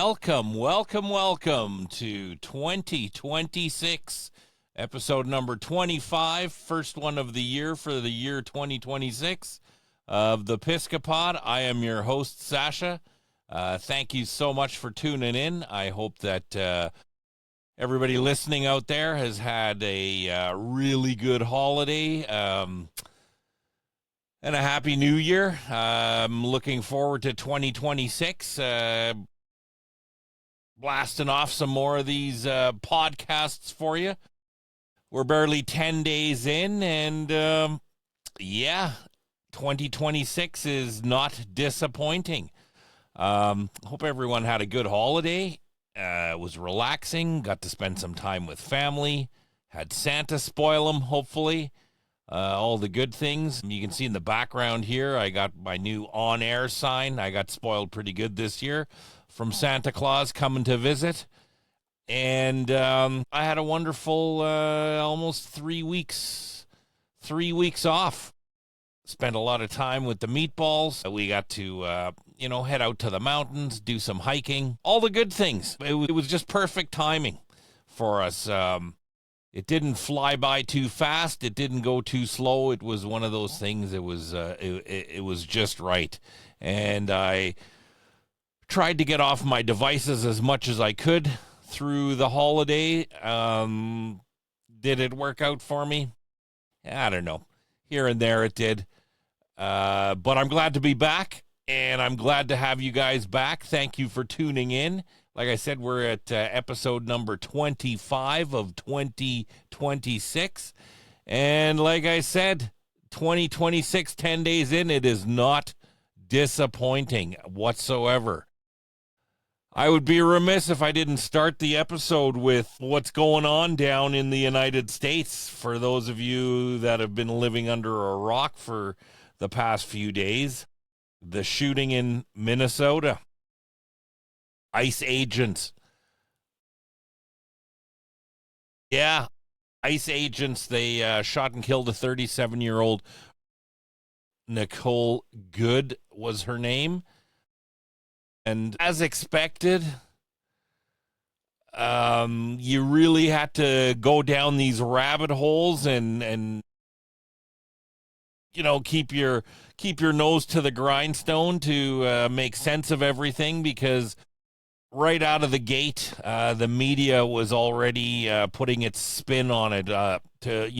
welcome to 2026, episode number 25, first one of the year for the year 2026 of the Piscopod. I am your host, Sasha. Thank you so much for tuning in. I hope that everybody listening out there has had a really good holiday and a happy new year. I'm looking forward to 2026. Blasting off some more of these podcasts for you. We're barely 10 days in, and 2026 is not disappointing. Hope everyone had a good holiday. It was relaxing, got to spend some time with family, had Santa spoil them, hopefully. All the good things. You can see in the background here, I got my new on-air sign. I got spoiled pretty good this year from Santa Claus coming to visit. And I had a wonderful almost 3 weeks off. Spent a lot of time with the meatballs. We got to, head out to the mountains, do some hiking, all the good things. It was just perfect timing for us. It didn't fly by too fast. It didn't go too slow. It was one of those things. It was just right. And I tried to get off my devices as much as I could through the holiday. Did it work out for me? I don't know. Here and there it did. But I'm glad to be back, and I'm glad to have you guys back. Thank you for tuning in. Like I said, we're at episode number 25 of 2026. And like I said, 2026, 10 days in, it is not disappointing whatsoever. I would be remiss if I didn't start the episode with what's going on down in the United States. For those of you that have been living under a rock for the past few days, the shooting in Minnesota. ICE agents. Yeah, ICE agents, they shot and killed a 37-year-old. Nicole Good was her name. And as expected, you really had to go down these rabbit holes and keep your nose to the grindstone to make sense of everything, because right out of the gate, the media was already putting its spin on it to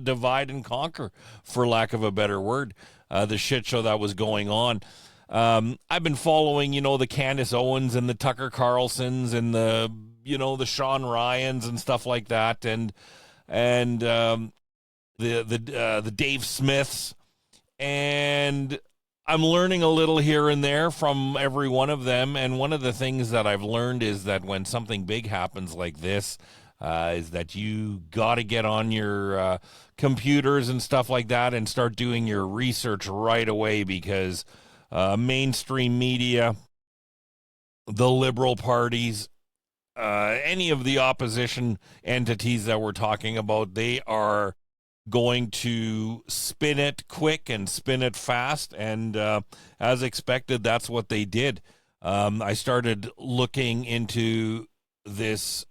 divide and conquer, for lack of a better word, the shit show that was going on. I've been following, the Candace Owens and the Tucker Carlsons and the Sean Ryans and stuff like that, and the Dave Smiths, and I'm learning a little here and there from every one of them. And one of the things that I've learned is that when something big happens like this, is that you got to get on your computers and stuff like that and start doing your research right away, because mainstream media, the liberal parties, any of the opposition entities that we're talking about, they are going to spin it quick and spin it fast, and as expected, that's what they did. I started looking into this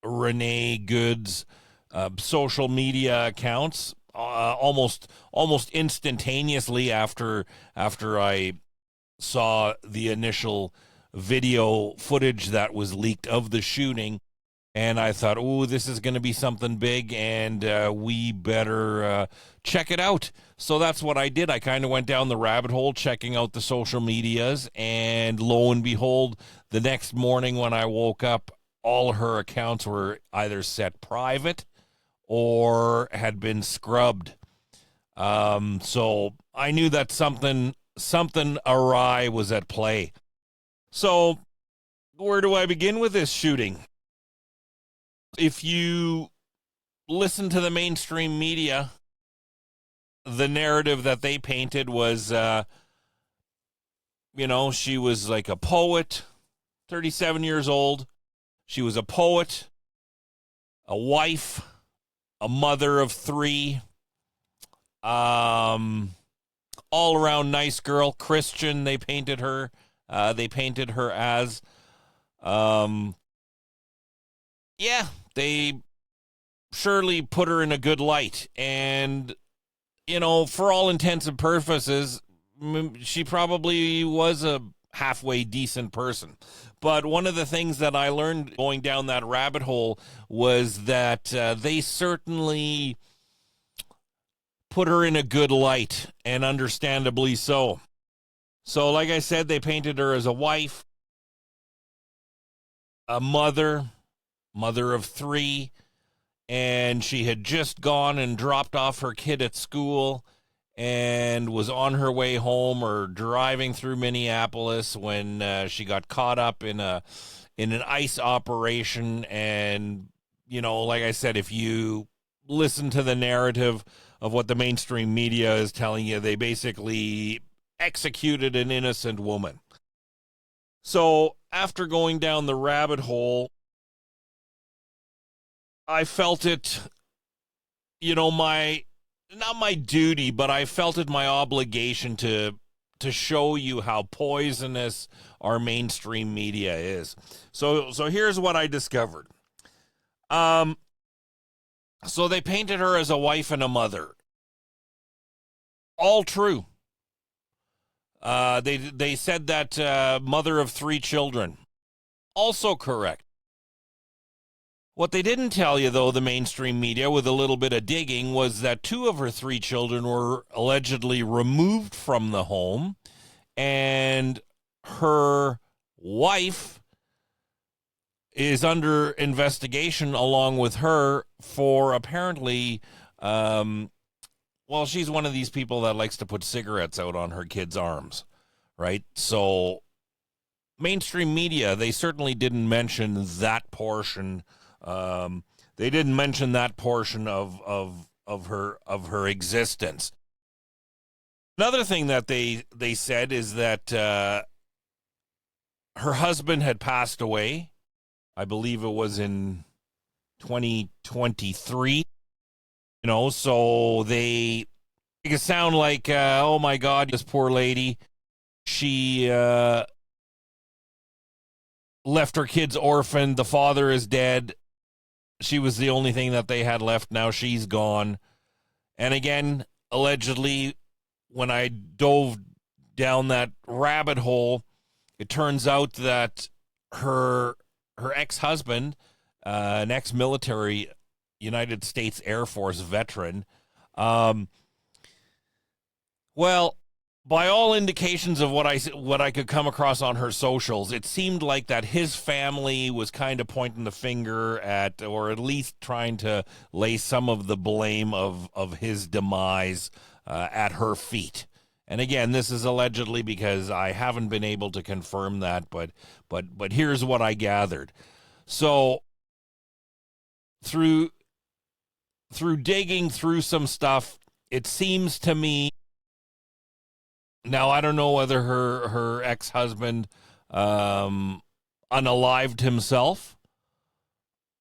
Renee Good's social media accounts almost instantaneously after I saw the initial video footage that was leaked of the shooting. And I thought, oh, this is going to be something big, and we better check it out. So that's what I did. I kind of went down the rabbit hole, checking out the social medias, and lo and behold, the next morning when I woke up, all her accounts were either set private or had been scrubbed. So I knew that something awry was at play. So where do I begin with this shooting? If you listen to the mainstream media, the narrative that they painted was, she was like a poet, 37 years old. She was a poet, a wife, a mother of 3, all around nice girl, Christian. They painted her as Um, yeah, they surely put her in a good light. And, for all intents and purposes, she probably was a halfway decent person. But one of the things that I learned going down that rabbit hole was that they certainly put her in a good light, and understandably so. So, like I said, they painted her as a wife, a mother of three, and she had just gone and dropped off her kid at school and was on her way home or driving through Minneapolis when she got caught up in an ICE operation. And, like I said, if you listen to the narrative of what the mainstream media is telling you, they basically executed an innocent woman. So after going down the rabbit hole, I felt it, not my duty, but I felt it my obligation to show you how poisonous our mainstream media is. So here's what I discovered. So they painted her as a wife and a mother. All true. They said that mother of three children. Also correct. What they didn't tell you, though, the mainstream media, with a little bit of digging, was that two of her three children were allegedly removed from the home, and her wife is under investigation along with her for apparently, she's one of these people that likes to put cigarettes out on her kids' arms, right? So mainstream media, they certainly didn't mention that portion. They didn't mention that portion of her existence. Another thing that they said is that her husband had passed away. I believe it was in 2023. So they make it sound like, oh my God, this poor lady, she left her kids orphaned. The father is dead. She was the only thing that they had left. Now she's gone. And again, allegedly, when I dove down that rabbit hole, it turns out that her ex-husband, an ex-military United States Air Force veteran, by all indications of what I could come across on her socials, it seemed like that his family was kind of pointing the finger at, or at least trying to lay some of the blame of his demise at her feet. And again, this is allegedly, because I haven't been able to confirm that, but here's what I gathered. So through digging through some stuff, it seems to me, now I don't know whether her ex-husband unalived himself,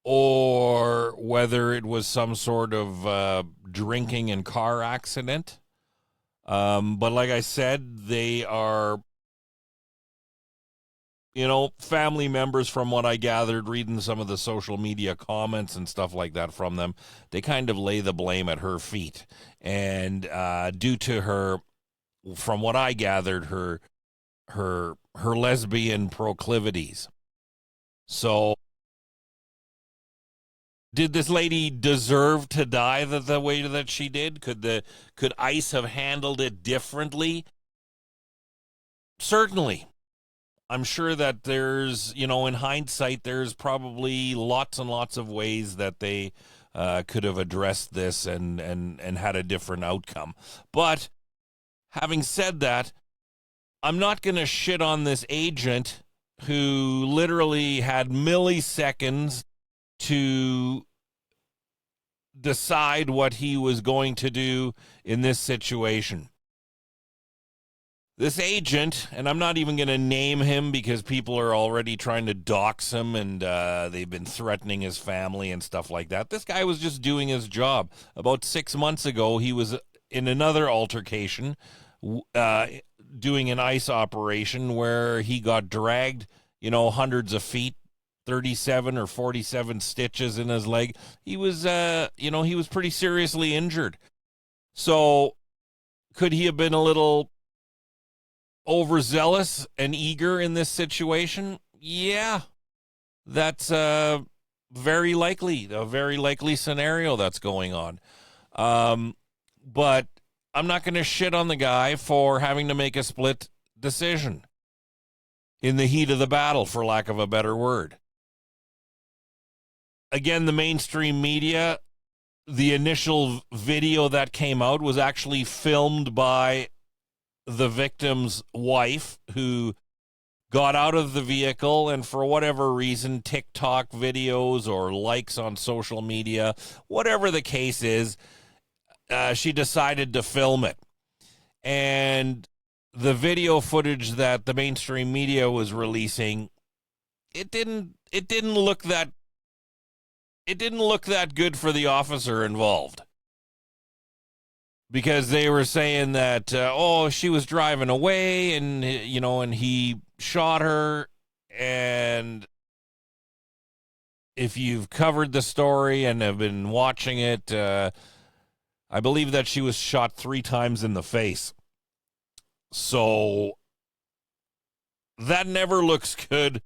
or whether it was some sort of drinking and car accident. But like I said, they are, family members, from what I gathered, reading some of the social media comments and stuff like that from them. They kind of lay the blame at her feet. And due to her, from what I gathered, her lesbian proclivities. So did this lady deserve to die the way that she did? Could ICE have handled it differently? Certainly. I'm sure that there's, in hindsight, there's probably lots and lots of ways that they could have addressed this and had a different outcome. But having said that, I'm not going to shit on this agent who literally had milliseconds to decide what he was going to do in this situation. This agent, and I'm not even going to name him because people are already trying to dox him, and they've been threatening his family and stuff like that. This guy was just doing his job. About 6 months ago, he was in another altercation doing an ICE operation where he got dragged hundreds of feet, 37 or 47 stitches in his leg. He was, he was pretty seriously injured. So could he have been a little overzealous and eager in this situation? Yeah, that's a very likely scenario that's going on. But I'm not going to shit on the guy for having to make a split decision in the heat of the battle, for lack of a better word. Again, the mainstream media, the initial video that came out was actually filmed by the victim's wife, who got out of the vehicle, and for whatever reason, TikTok videos or likes on social media, whatever the case is, she decided to film it. And the video footage that the mainstream media was releasing, it didn't look that good for the officer involved, because they were saying that she was driving away, and and he shot her. And if you've covered the story and have been watching it, I believe that she was shot 3 times in the face. So that never looks good.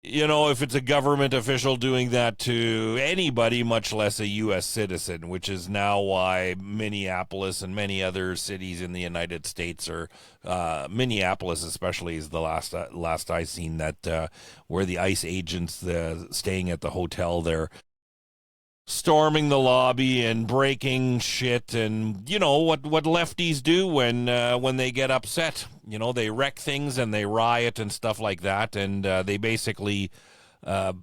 If it's a government official doing that to anybody, much less a U.S. citizen, which is now why Minneapolis and many other cities in the United States are, Minneapolis especially is the last I seen that, where the ICE agents staying at the hotel there, storming the lobby and breaking shit, and what lefties do when they get upset. They wreck things and they riot and stuff like that, and they basically they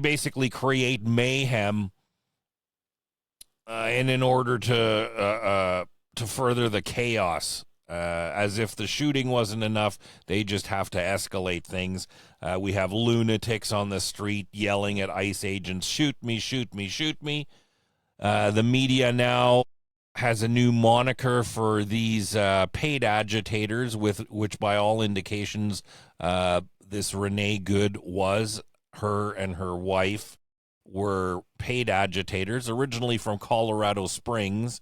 basically create mayhem, and in order to further the chaos, as if the shooting wasn't enough, they just have to escalate things. We have lunatics on the street yelling at ICE agents, "Shoot me, shoot me, shoot me." The media now has a new moniker for these paid agitators, which by all indications, this Renee Good was. Her and her wife were paid agitators, originally from Colorado Springs,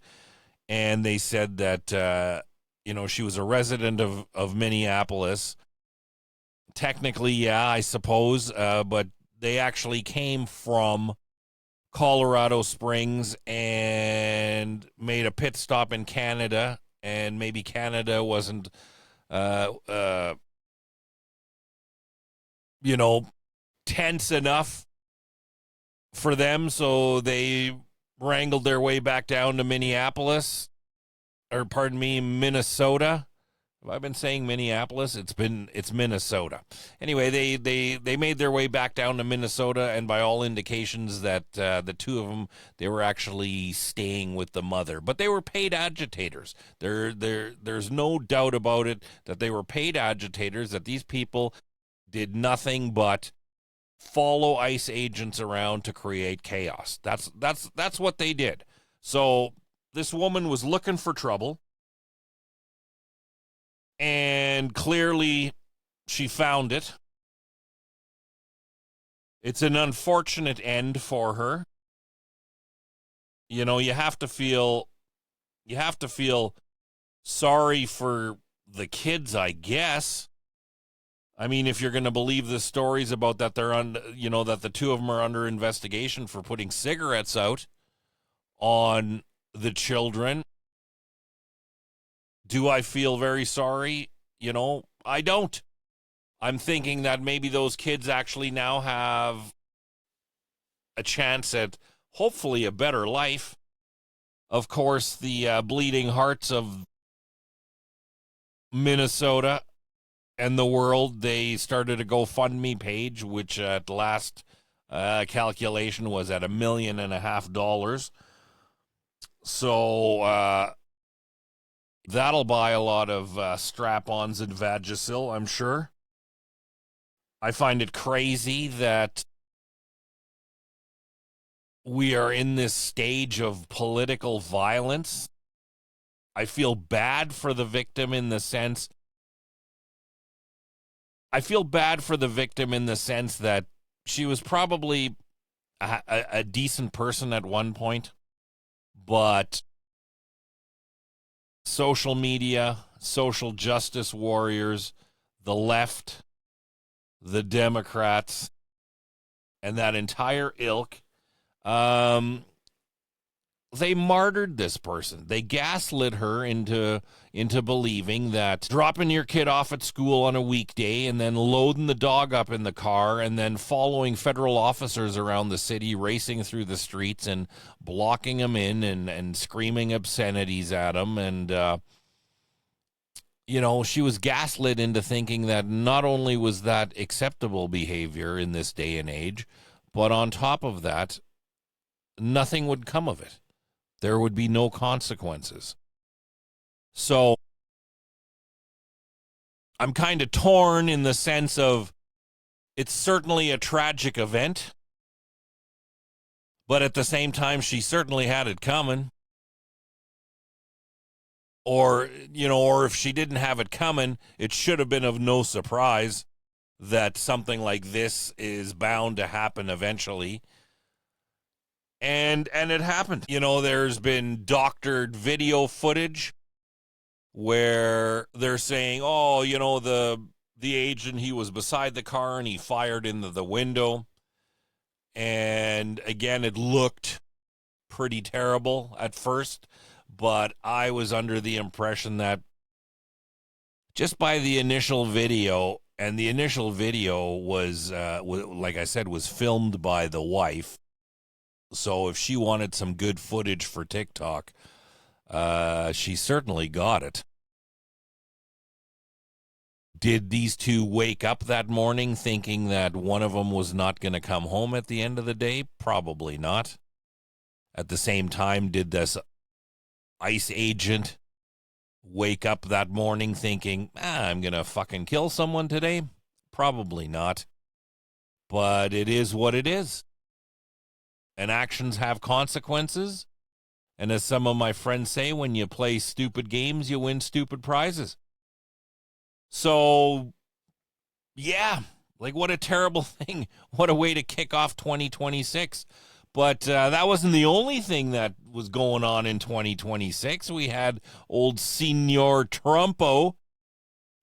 and they said that she was a resident of Minneapolis. Technically, yeah, I suppose, but they actually came from Colorado Springs and made a pit stop in Canada, and maybe Canada wasn't, tense enough for them, so they wrangled their way back down to Minneapolis, or pardon me, Minnesota. Have I been saying Minneapolis? It's Minnesota. Anyway, they made their way back down to Minnesota, and by all indications that the two of them, they were actually staying with the mother. But they were paid agitators. There's no doubt about it that they were paid agitators, that these people did nothing but follow ICE agents around to create chaos. That's what they did. So this woman was looking for trouble, and clearly she found it. It's an unfortunate end for her. You have to feel sorry for the kids, I guess. I mean, if you're going to believe the stories about that that the two of them are under investigation for putting cigarettes out on the children. Do I feel very sorry? I don't. I'm thinking that maybe those kids actually now have a chance at hopefully a better life. Of course, the bleeding hearts of Minnesota and the world, they started a GoFundMe page, which at last calculation was at $1.5 million. So that'll buy a lot of strap-ons and Vagisil, I'm sure. I find it crazy that we are in this stage of political violence. I feel bad for the victim in the sense I feel bad for the victim in the sense that she was probably a decent person at one point, but social media, social justice warriors, the left, the Democrats, and that entire ilk, they martyred this person. They gaslit her into believing that dropping your kid off at school on a weekday and then loading the dog up in the car and then following federal officers around the city, racing through the streets and blocking them in and screaming obscenities at them. And, she was gaslit into thinking that not only was that acceptable behavior in this day and age, but on top of that, nothing would come of it. There would be no consequences. So I'm kind of torn in the sense of it's certainly a tragic event, but at the same time, she certainly had it coming. Or if she didn't have it coming, it should have been of no surprise that something like this is bound to happen eventually. And it happened. There's been doctored video footage where they're saying, the agent, he was beside the car and he fired into the window. And again, it looked pretty terrible at first, but I was under the impression that just by the initial video, and the initial video was, like I said, was filmed by the wife. So if she wanted some good footage for TikTok, she certainly got it. Did these two wake up that morning thinking that one of them was not going to come home at the end of the day? Probably not. At the same time, did this ICE agent wake up that morning thinking, I'm going to fucking kill someone today? Probably not. But it is what it is. And actions have consequences. And as some of my friends say, when you play stupid games, you win stupid prizes. So, yeah, like what a terrible thing. What a way to kick off 2026. But that wasn't the only thing that was going on in 2026. We had old Senor Trumpo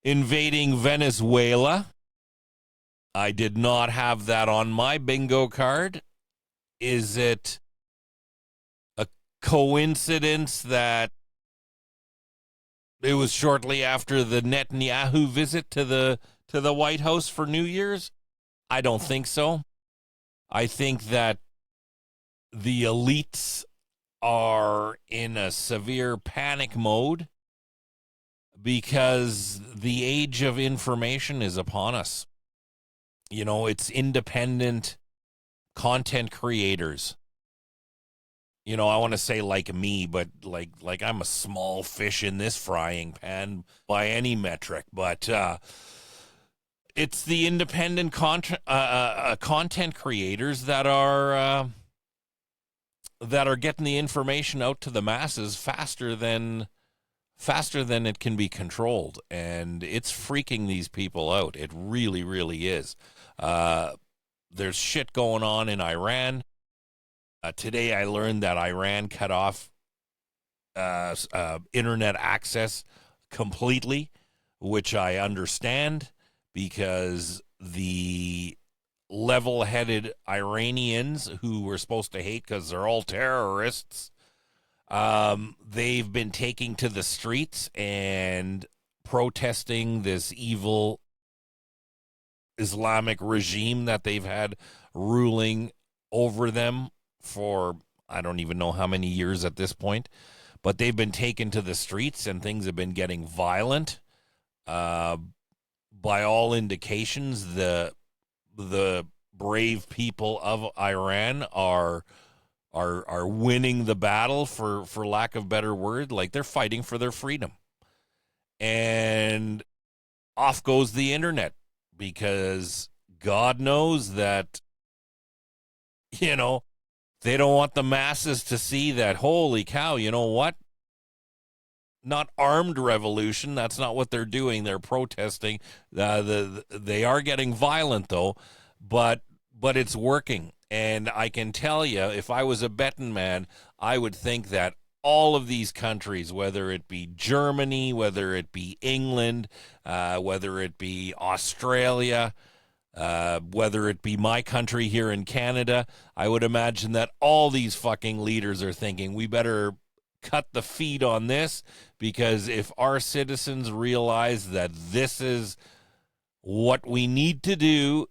invading Venezuela. I did not have that on my bingo card. Is it a coincidence that it was shortly after the Netanyahu visit to the White House for New Year's? I don't think so. I think that the elites are in a severe panic mode because the age of information is upon us. It's independent content creators. I want to say like me, but like I'm a small fish in this frying pan by any metric. But it's the independent content creators that are getting the information out to the masses faster than it can be controlled, and it's freaking these people out. It really, really is. There's shit going on in Iran. Today I learned that Iran cut off internet access completely, which I understand because the level-headed Iranians who we're supposed to hate because they're all terrorists, they've been taking to the streets and protesting this evil Islamic regime that they've had ruling over them for I don't even know how many years at this point, but they've been taken to the streets and things have been getting violent. By all indications, the brave people of Iran are winning the battle, for lack of better word. Like, they're fighting for their freedom. And off goes the internet, because God knows that, they don't want the masses to see that, holy cow, you know what? not armed revolution. That's not what they're doing. They're protesting. They are getting violent though, but it's working. And I can tell you, if I was a betting man, I would think that all of these countries, whether it be Germany, whether it be England, whether it be Australia, whether it be my country here in Canada, I would imagine that all these fucking leaders are thinking we better cut the feed on this, because if our citizens realize that this is what we need to do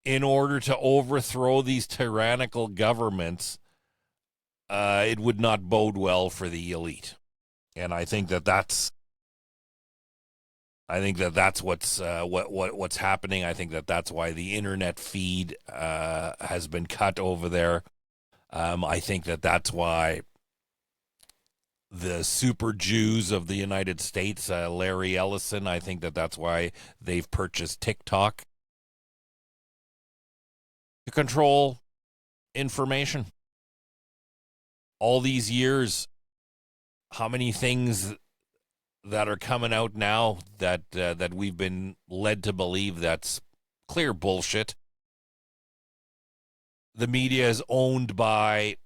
in order to overthrow these tyrannical governments, it would not bode well for the elite. And I think that that's what's happening. I think that that's why the internet feed has been cut over there. I think that that's why the super Jews of the United States, Larry Ellison, I think that that's why they've purchased TikTok to control information. All these years, how many things that are coming out now that we've been led to believe that's clear bullshit. The media is owned by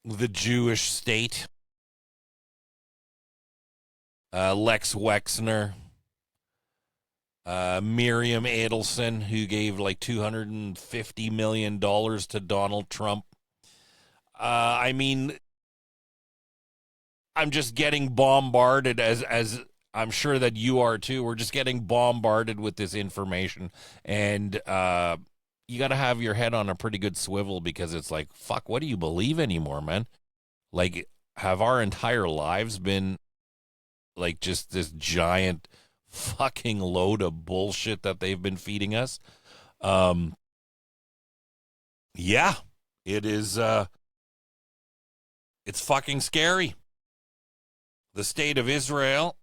the Jewish state. Lex Wexner, Miriam Adelson, who gave like $250 million to Donald Trump. I mean, I'm just getting bombarded, as I'm sure that you are too. We're just getting bombarded with this information, and you got to have your head on a pretty good swivel, because it's like, fuck, what do you believe anymore, man? Like, have our entire lives been like just this giant fucking load of bullshit that they've been feeding us? Yeah, it is. It's fucking scary. The state of Israel,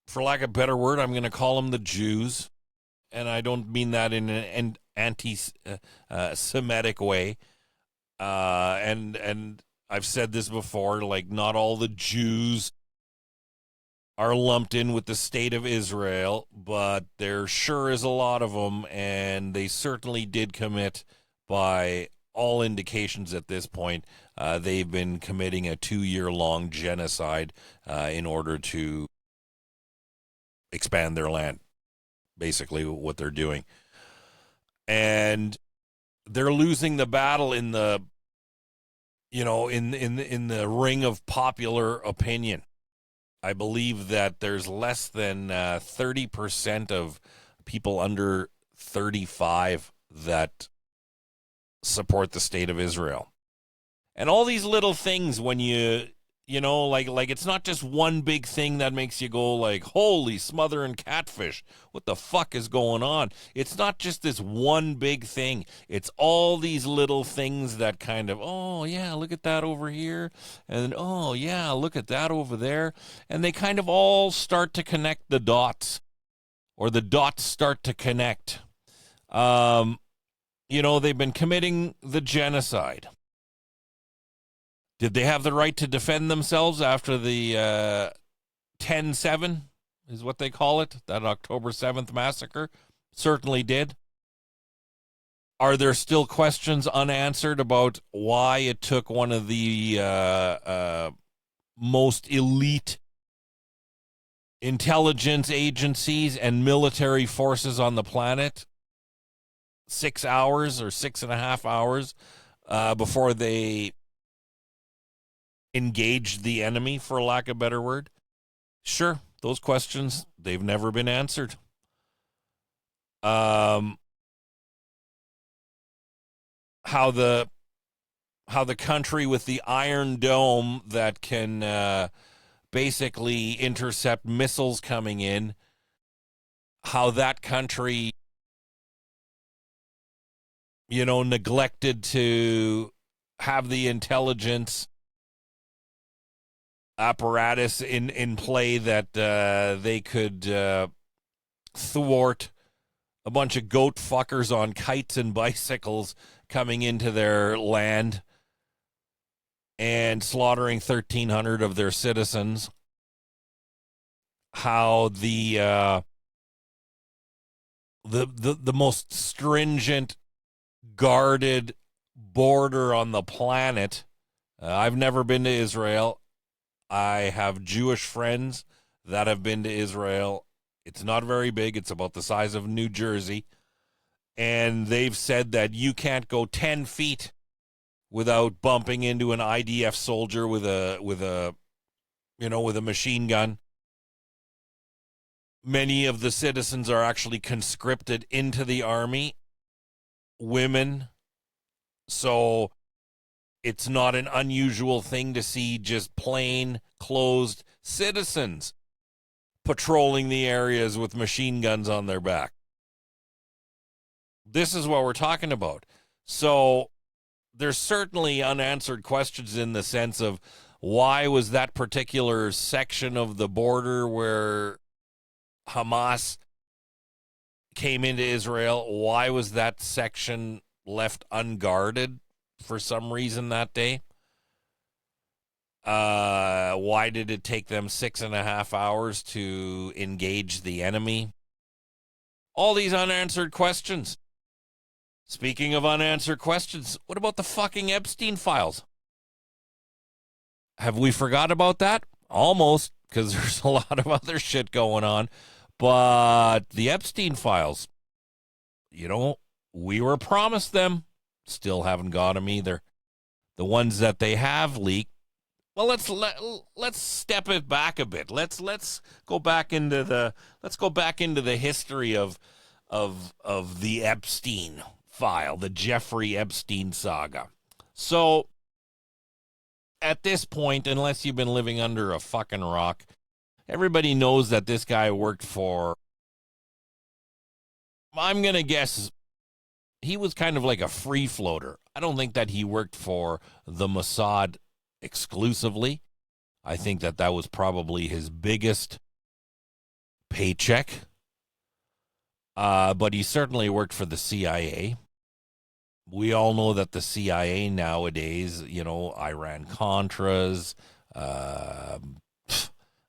for lack of a better word, I'm going to call them the Jews, and I don't mean that in an anti-Semitic way. And I've said this before, like, not all the Jews are lumped in with the state of Israel, but there sure is a lot of them, and they certainly did commit, by all indications at this point, they've been committing a 2-year-long genocide in order to expand their land, basically what they're doing. And they're losing the battle in the, in the ring of popular opinion. I believe that there's less than 30% of people under 35 that support the state of Israel. And all these little things, when like it's not just one big thing that makes you go like, holy smother and catfish, what the fuck is going on? It's not just this one big thing. It's all these little things that kind of, oh yeah, look at that over here, and oh yeah, look at that over there, and they kind of all start to connect the dots, or the dots start to connect. They've been committing the genocide. Did they have the right to defend themselves after the 10-7 is what they call it, that October 7th massacre? Certainly did. Are there still questions unanswered about why it took one of the most elite intelligence agencies and military forces on the planet 6 hours or 6.5 hours before they engaged the enemy, for lack of a better word? Sure, those questions, they've never been answered. How the country with the Iron Dome that can basically intercept missiles coming in, how that country, neglected to have the intelligence apparatus in play that they could thwart a bunch of goat fuckers on kites and bicycles coming into their land and slaughtering 1,300 of their citizens. How the most stringent, guarded border on the planet. I've never been to Israel. I have Jewish friends that have been to Israel. It's not very big. It's about the size of New Jersey. And they've said that you can't go 10 feet without bumping into an IDF soldier with a machine gun. Many of the citizens are actually conscripted into the army, women. So it's not an unusual thing to see just plain clothed citizens patrolling the areas with machine guns on their back. This is what we're talking about. So there's certainly unanswered questions in the sense of why was that particular section of the border where Hamas came into Israel, why was that section left unguarded for some reason that day? Why did it take them 6.5 hours to engage the enemy? All these unanswered questions. Speaking of unanswered questions, what about the fucking Epstein Files? Have we forgot about that? Almost, because there's a lot of other shit going on. But the Epstein Files, we were promised them. Still haven't got them either. The ones that they have leaked. Well, let's step it back a bit. Let's go back into the history of the Epstein file, the Jeffrey Epstein saga. So at this point, unless you've been living under a fucking rock, everybody knows that this guy worked for, I'm going to guess, he was kind of like a free floater. I don't think that he worked for the Mossad exclusively. I think that was probably his biggest paycheck. But he certainly worked for the CIA. We all know that the CIA nowadays, Iran-Contras,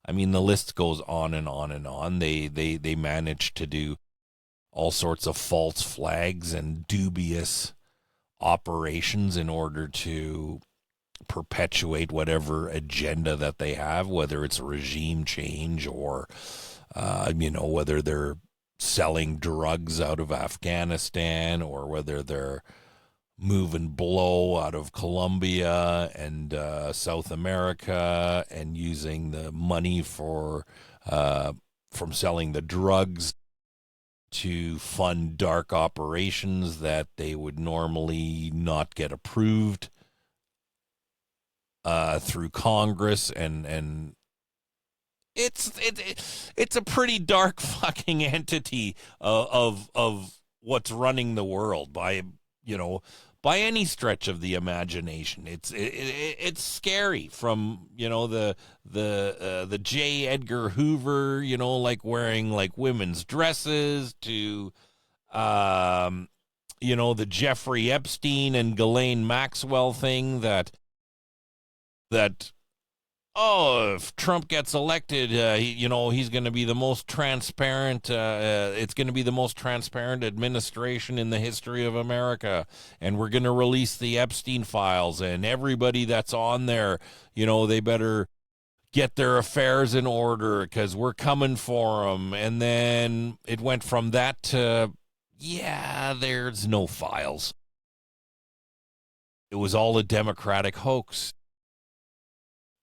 the list goes on and on and on. They managed to do all sorts of false flags and dubious operations in order to perpetuate whatever agenda that they have, whether it's regime change or, whether they're selling drugs out of Afghanistan or whether they're moving blow out of Colombia and South America and using the money from selling the drugs to fund dark operations that they would normally not get approved through Congress, and it's a pretty dark fucking entity of what's running the world by any stretch of the imagination. It's scary, from the J. Edgar Hoover, like wearing like women's dresses, to the Jeffrey Epstein and Ghislaine Maxwell thing that if Trump gets elected, he's going to be the most transparent. It's going to be the most transparent administration in the history of America, and we're going to release the Epstein Files, and everybody that's on there, they better get their affairs in order because we're coming for them. And then it went from that to, there's no files. It was all a Democratic hoax.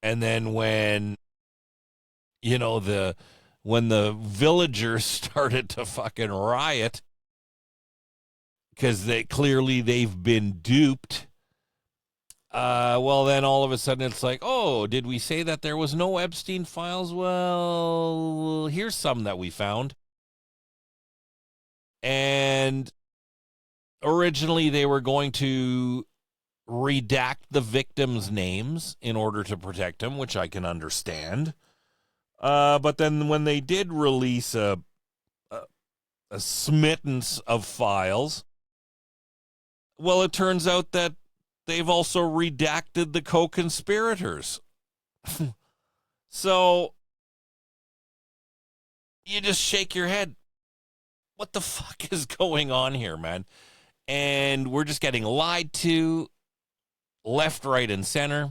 And then when the villagers started to fucking riot because they've been duped, then all of a sudden it's like, oh, did we say that there was no Epstein Files? Well, here's some that we found. And originally they were going to redact the victims' names in order to protect them, which I can understand. But then when they did release a smittance of files, well, it turns out that they've also redacted the co-conspirators. So you just shake your head. What the fuck is going on here, man? And we're just getting lied to left, right, and center.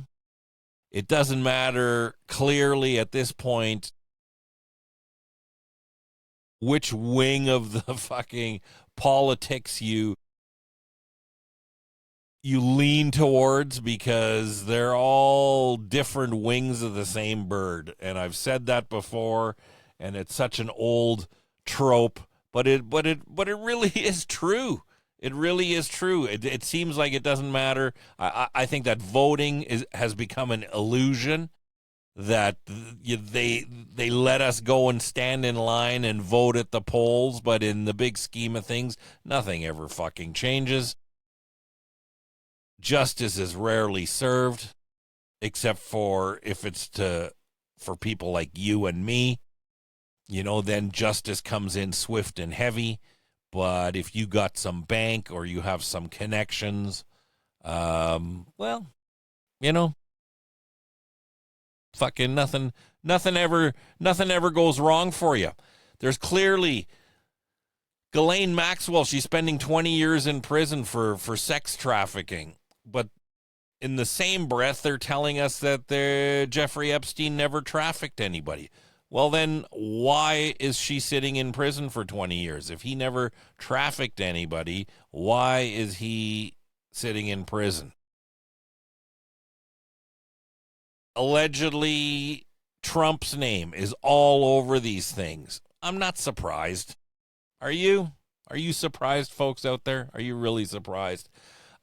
It doesn't matter clearly at this point which wing of the fucking politics you lean towards, because they're all different wings of the same bird. And I've said that before, and it's such an old trope, but it really is true. It really is true. It seems like it doesn't matter. I think that voting has become an illusion, that they let us go and stand in line and vote at the polls, but in the big scheme of things, nothing ever fucking changes. Justice is rarely served, except for if it's for people like you and me. Then justice comes in swift and heavy. But if you got some bank or you have some connections, well, fucking nothing ever goes wrong for you. There's clearly Ghislaine Maxwell. She's spending 20 years in prison for sex trafficking. But in the same breath, they're telling us that Jeffrey Epstein never trafficked anybody. Well, then why is she sitting in prison for 20 years? If he never trafficked anybody, why is he sitting in prison? Allegedly, Trump's name is all over these things. I'm not surprised. Are you? Are you surprised, folks out there? Are you really surprised?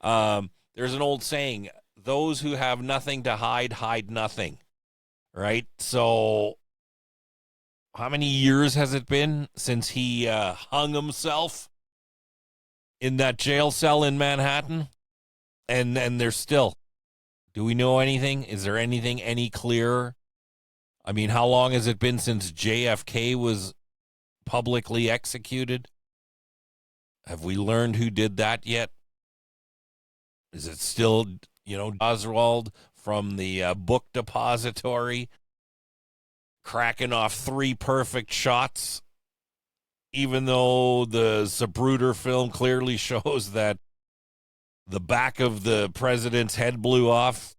There's an old saying, those who have nothing to hide, hide nothing. Right? So how many years has it been since he hung himself in that jail cell in Manhattan? And there's still, do we know anything? Is there anything any clearer? I mean, how long has it been since JFK was publicly executed? Have we learned who did that yet? Is it still, Oswald from the book depository cracking off 3 perfect shots, even though the Zapruder film clearly shows that the back of the president's head blew off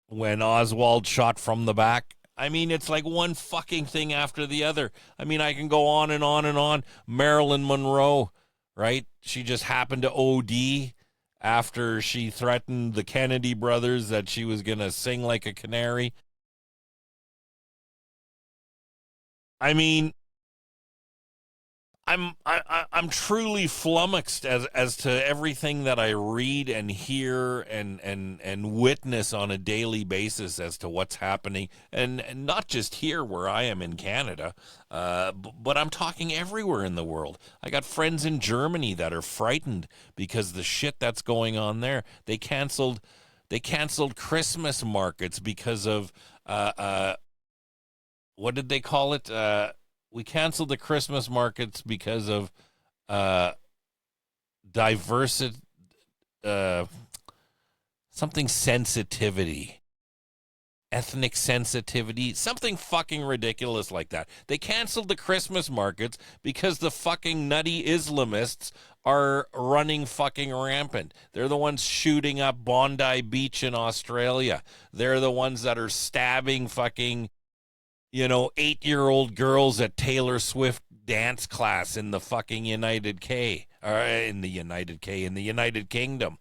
when Oswald shot from the back? I mean, it's like one fucking thing after the other. I mean, I can go on and on and on. Marilyn Monroe, right? She just happened to OD after she threatened the Kennedy brothers that she was going to sing like a canary. I mean, I'm truly flummoxed as to everything that I read and hear and witness on a daily basis as to what's happening, and not just here where I am in Canada, but I'm talking everywhere in the world. I got friends in Germany that are frightened because the shit that's going on there. They canceled Christmas markets because of what did they call it? We canceled the Christmas markets because of diversity, something sensitivity, ethnic sensitivity, something fucking ridiculous like that. They canceled the Christmas markets because the fucking nutty Islamists are running fucking rampant. They're the ones shooting up Bondi Beach in Australia. They're the ones that are stabbing fucking 8-year-old girls at Taylor Swift dance class in the fucking in the United Kingdom.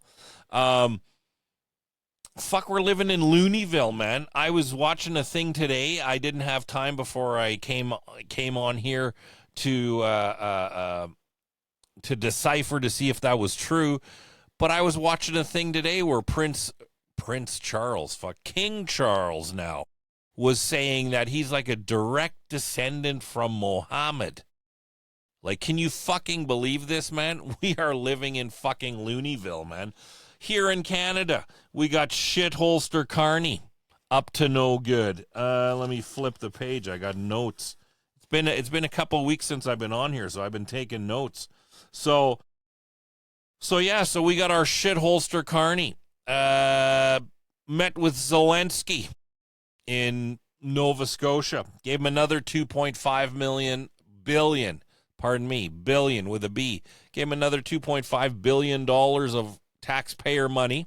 Fuck, we're living in Looneyville, man. I was watching a thing today. I didn't have time before I came on here to decipher to see if that was true. But I was watching a thing today where Prince Charles, King Charles now, was saying that he's like a direct descendant from Mohammed. Like, can you fucking believe this, man? We are living in fucking Looneyville, man. Here in Canada, we got shitholster Carney up to no good. Let me flip the page. I got notes. It's been a couple weeks since I've been on here, so I've been taking notes. So we got our shitholster Carney. met with Zelensky in Nova Scotia. Gave him another 2.5 billion with a B. Gave him another $2.5 billion of taxpayer money,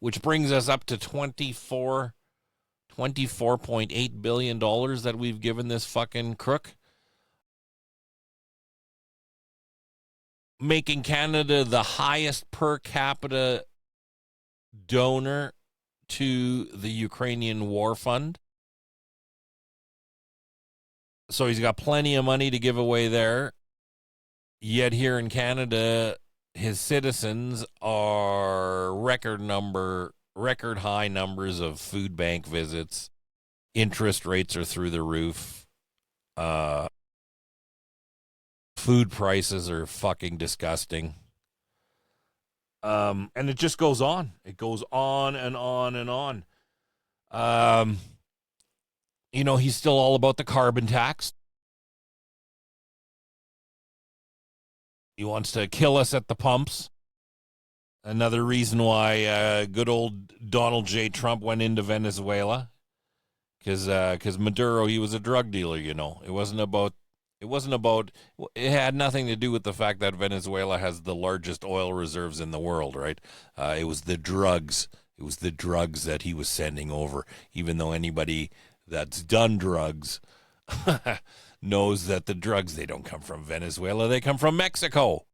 which brings us up to $24.8 billion that we've given this fucking crook, making Canada the highest per capita donor to the Ukrainian War Fund. So he's got plenty of money to give away there. Yet here in Canada, his citizens are record high numbers of food bank visits. Interest rates are through the roof. Food prices are fucking disgusting. And it just goes on. It goes on and on and on. He's still all about the carbon tax. He wants to kill us at the pumps. Another reason why good old Donald J. Trump went into Venezuela, because Maduro, he was a drug dealer. It had nothing to do with the fact that Venezuela has the largest oil reserves in the world, right? It was the drugs. It was the drugs that he was sending over, even though anybody that's done drugs knows that the drugs, they don't come from Venezuela. They come from Mexico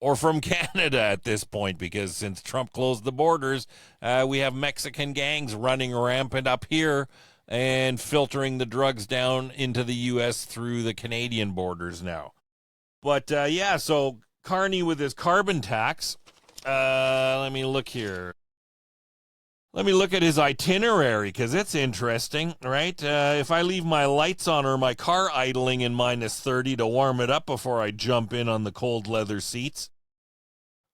or from Canada at this point, because since Trump closed the borders, we have Mexican gangs running rampant up here and filtering the drugs down into the U.S. through the Canadian borders now. But, so Carney with his carbon tax, let me look here. Let me look at his itinerary, because it's interesting, right? If I leave my lights on or my car idling in -30 to warm it up before I jump in on the cold leather seats,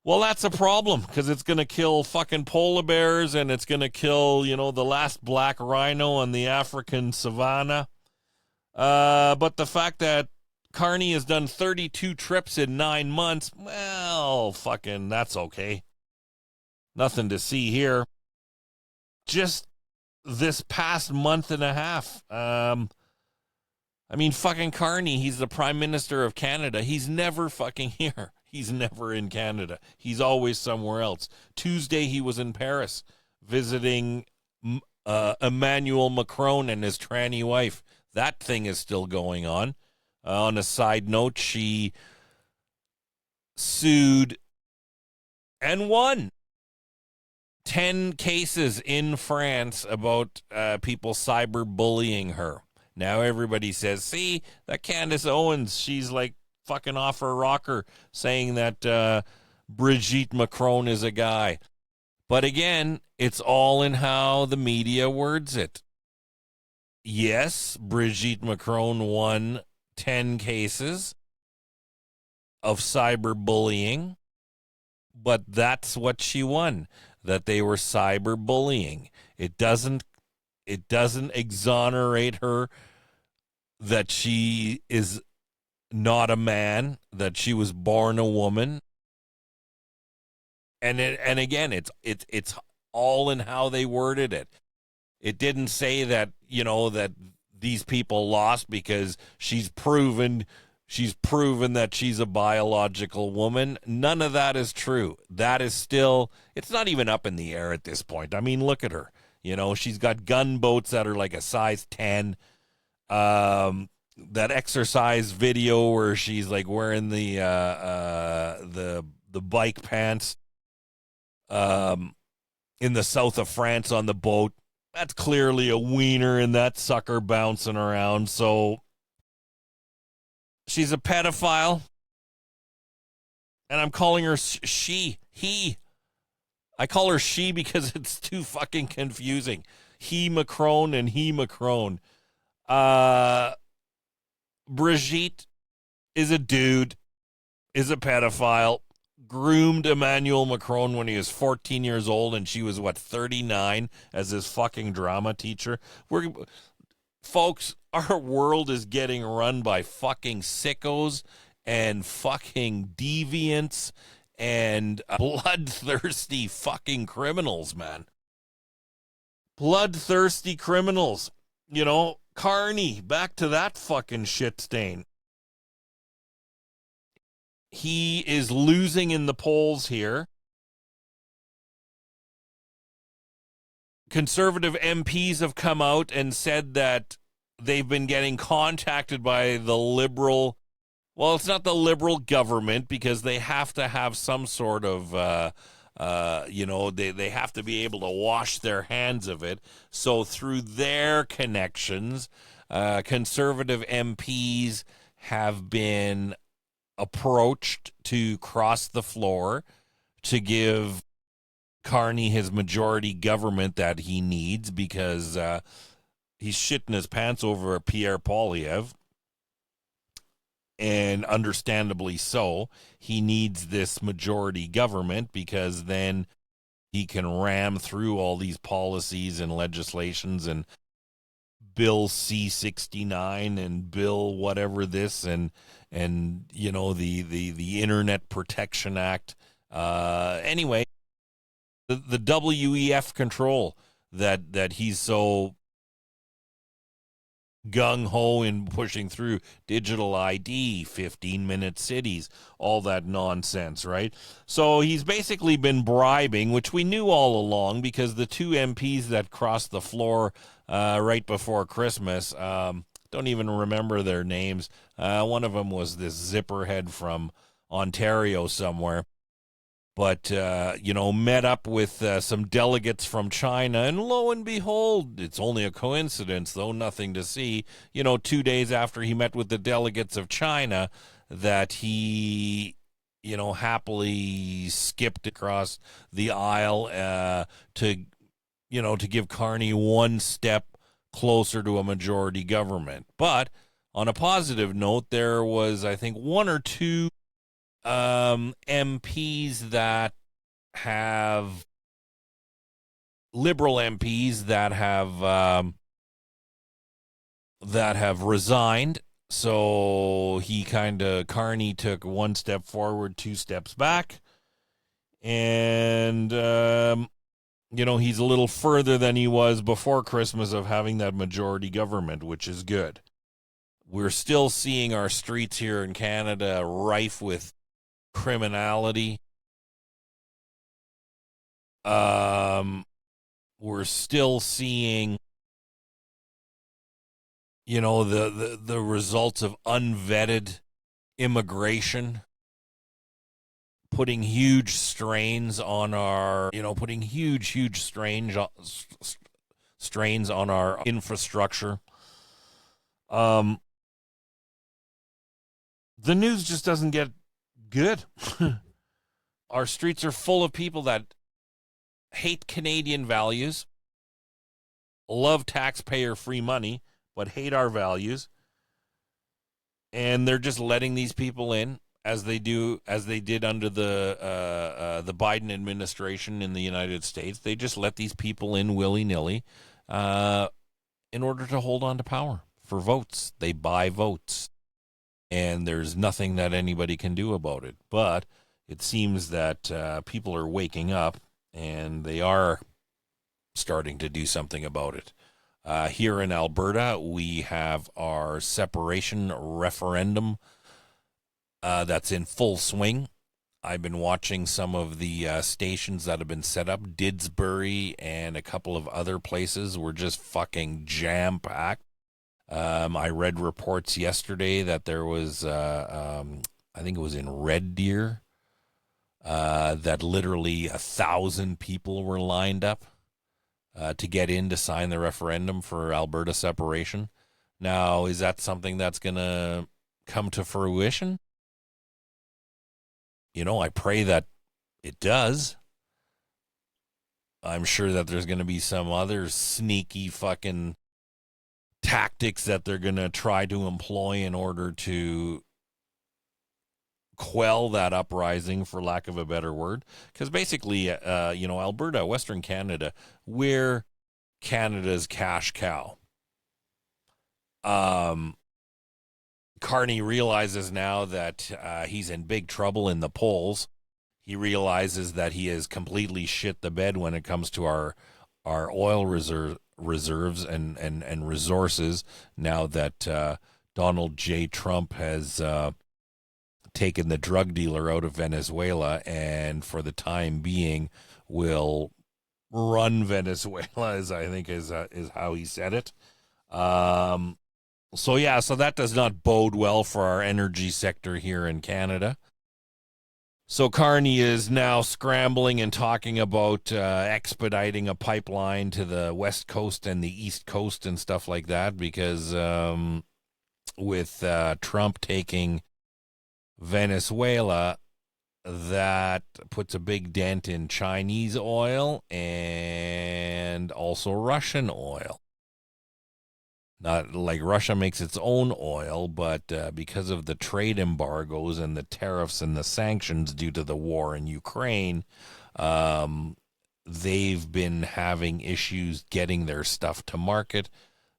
well, that's a problem, because it's going to kill fucking polar bears, and it's going to kill, the last black rhino on the African savanna. But the fact that Carney has done 32 trips in 9 months, well, fucking, that's okay. Nothing to see here. Just this past month and a half, fucking Carney, he's the Prime Minister of Canada. He's never fucking here. He's never in Canada. He's always somewhere else. Tuesday, he was in Paris visiting Emmanuel Macron and his tranny wife. That thing is still going on. On a side note, she sued and won 10 cases in France about people cyberbullying her. Now everybody says, see, that Candace Owens, she's like fucking off her rocker saying that Brigitte Macron is a guy. But again, it's all in how the media words it. Yes, Brigitte Macron won 10 cases of cyberbullying, but that's what she won, that they were cyberbullying. It doesn't exonerate her that she is not a man, that she was born a woman. And again, it's all in how they worded it. It didn't say that, that these people lost because she's proven that she's a biological woman. None of that is true. That is still, it's not even up in the air at this point. I mean, look at her. She's got gunboats that are like a size 10. That exercise video where she's like wearing the bike pants in the south of France on the boat. That's clearly a wiener in that sucker bouncing around. So she's a pedophile, and I'm calling her he. I call her she because it's too fucking confusing. He Macron and he Macron. Brigitte is a dude, is a pedophile, groomed Emmanuel Macron when he was 14 years old, and she was, 39 as his fucking drama teacher. Folks, our world is getting run by fucking sickos and fucking deviants and bloodthirsty fucking criminals, man. Bloodthirsty criminals. You know, Carney, back to that fucking shit stain. He is losing in the polls here. Conservative MPs have come out and said that they've been getting contacted by the Liberal. Well, it's not the Liberal government because they have to have some sort of, they have to be able to wash their hands of it. So through their connections, conservative MPs have been approached to cross the floor to give Carney his majority government that he needs because he's shitting his pants over Pierre Poilievre, and understandably so. He needs this majority government because then he can ram through all these policies and legislations and Bill C-69 and Bill whatever this and you know the Internet Protection Act. Anyway, the WEF control that he's so gung-ho in pushing through, digital ID, 15-minute cities, all that nonsense, right? So he's basically been bribing, which we knew all along because the two MPs that crossed the floor right before Christmas, don't even remember their names. One of them was this zipperhead from Ontario somewhere. But, met up with some delegates from China, and lo and behold, it's only a coincidence, though nothing to see, 2 days after he met with the delegates of China, that he, happily skipped across the aisle to give Carney one step closer to a majority government. But on a positive note, there was, I think, one or two MPs that have Liberal MPs that have resigned. So Carney took one step forward, two steps back, and he's a little further than he was before Christmas of having that majority government, which is good. We're still seeing our streets here in Canada rife with criminality. We're still seeing, the results of unvetted immigration putting huge strains on our, huge strains on our infrastructure. The news just doesn't get good. Our streets are full of people that hate Canadian values, love taxpayer-free money, but hate our values. And they're just letting these people in as they did under the Biden administration in the United States. They just let these people in willy-nilly in order to hold on to power for votes. They buy votes. And there's nothing that anybody can do about it. But it seems that people are waking up, and they are starting to do something about it. Here in Alberta, we have our separation referendum that's in full swing. I've been watching some of the stations that have been set up. Didsbury and a couple of other places were just fucking jam-packed. I read reports yesterday that there was, I think it was in Red Deer, that literally 1,000 people were lined up to get in to sign the referendum for Alberta separation. Now, is that something that's going to come to fruition? I pray that it does. I'm sure that there's going to be some other sneaky fucking tactics that they're going to try to employ in order to quell that uprising, for lack of a better word. Because basically, Alberta, Western Canada, we're Canada's cash cow. Carney realizes now that he's in big trouble in the polls. he realizes that he has completely shit the bed when it comes to our oil reserves and resources now that Donald J. Trump has taken the drug dealer out of Venezuela and for the time being will run Venezuela, as I think is how he said it. So that does not bode well for our energy sector here in Canada. So Carney is now scrambling and talking about expediting a pipeline to the West Coast and the East Coast and stuff like that because with Trump taking Venezuela, that puts a big dent in Chinese oil and also Russian oil. Not like Russia makes its own oil, but because of the trade embargoes and the tariffs and the sanctions due to the war in Ukraine, they've been having issues getting their stuff to market.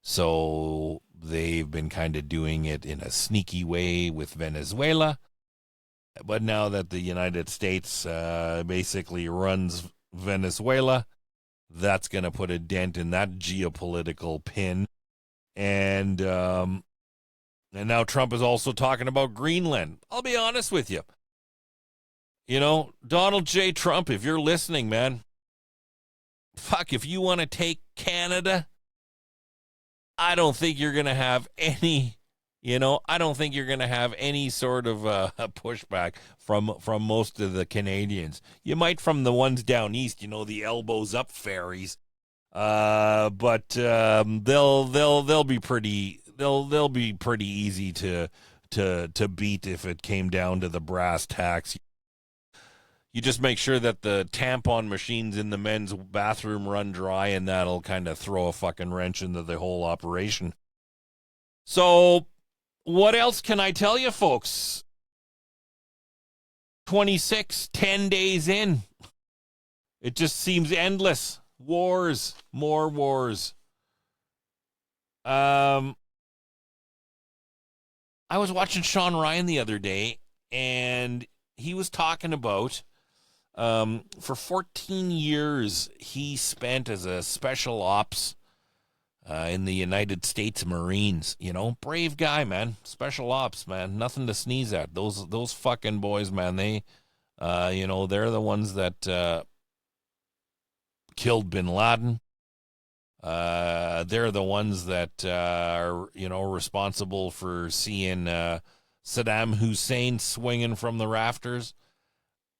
So they've been kind of doing it in a sneaky way with Venezuela. But now that the United States basically runs Venezuela, that's going to put a dent in that geopolitical pin. And now Trump is also talking about Greenland. I'll be honest with you. You know, Donald J. Trump, if you're listening, man, fuck, if you want to take Canada, I don't think you're going to have any, I don't think you're going to have any sort of pushback from most of the Canadians. You might from the ones down east, the elbows up fairies. But they'll be pretty easy to beat if it came down to the brass tacks. You just make sure that the tampon machines in the men's bathroom run dry, and that'll kind of throw a fucking wrench into the whole operation. So, what else can I tell you, folks? 10 days in. It just seems endless. Wars, more wars. I was watching Sean Ryan the other day, and he was talking about for 14 years he spent as a special ops in the United States Marines. Brave guy, man. Special ops, man. Nothing to sneeze at. Those fucking boys, man. They, they're the ones that killed bin Laden. They're the ones that are, responsible for seeing Saddam Hussein swinging from the rafters.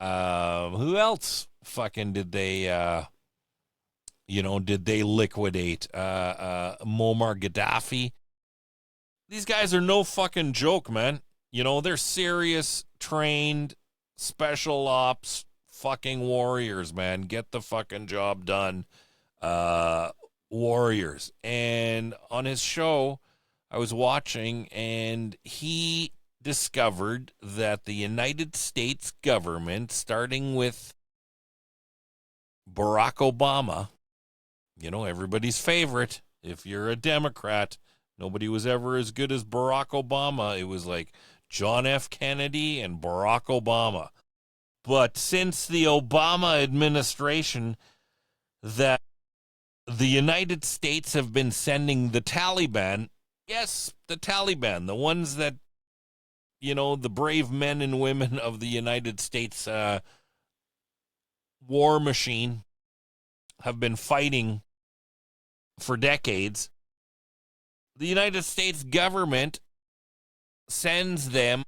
Who else fucking did they liquidate? Muammar Gaddafi. These guys are no fucking joke, man. They're serious, trained, special ops, fucking warriors, man. Get the fucking job done. Warriors. And on his show, I was watching, and he discovered that the United States government, starting with Barack Obama, everybody's favorite, if you're a Democrat, nobody was ever as good as Barack Obama. It was like John F. Kennedy and Barack Obama. But since the Obama administration, that the United States have been sending the Taliban, yes, the Taliban, the ones that, the brave men and women of the United States war machine have been fighting for decades. The United States government sends them,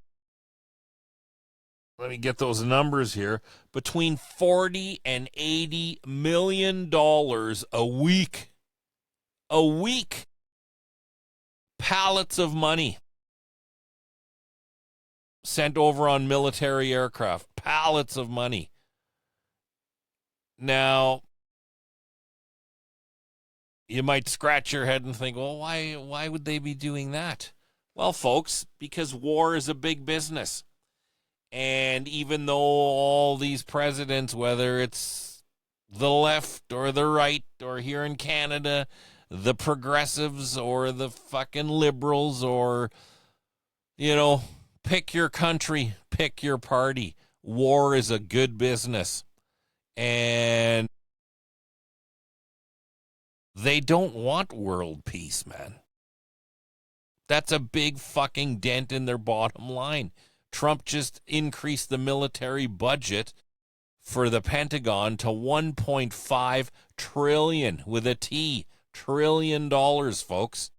let me get those numbers here, between $40 and $80 million a week. A week. Pallets of money sent over on military aircraft. Pallets of money. Now, you might scratch your head and think, well, why would they be doing that? Well, folks, because war is a big business. And even though all these presidents, whether it's the left or the right or here in Canada, the progressives or the fucking liberals or, pick your country, pick your party. war is a good business. And they don't want world peace, man. That's a big fucking dent in their bottom line. Trump just increased the military budget for the Pentagon to 1.5 trillion with a T. Trillion dollars, folks.